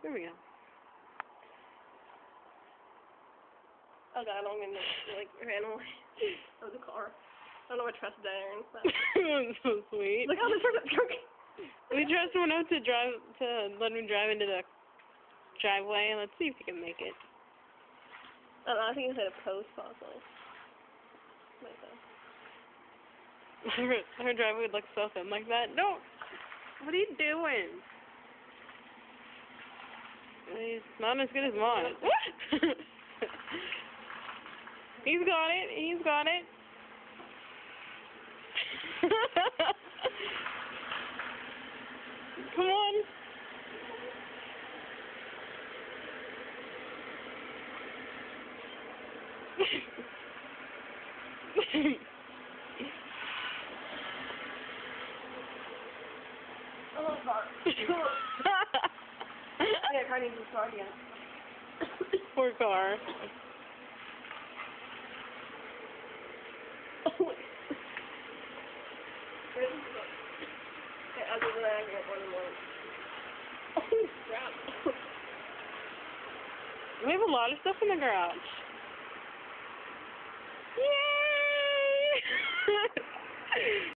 There we go. Oh god, I'm gonna ran away. Of the car. I don't know if I trust Darren. But... So sweet. Look how the truck. We trust someone else to let me drive into the driveway. Let's see if we can make it. I don't know, I think it's at a post possibly. Her driveway would look so thin like that. No! What are you doing? He's not as good as mine. He's got it. He's got it. Come on. I love car. Yeah, car needs to start again. Poor car. Other than that, I get one more. Oh, crap. We have a lot of stuff in the garage. Yay!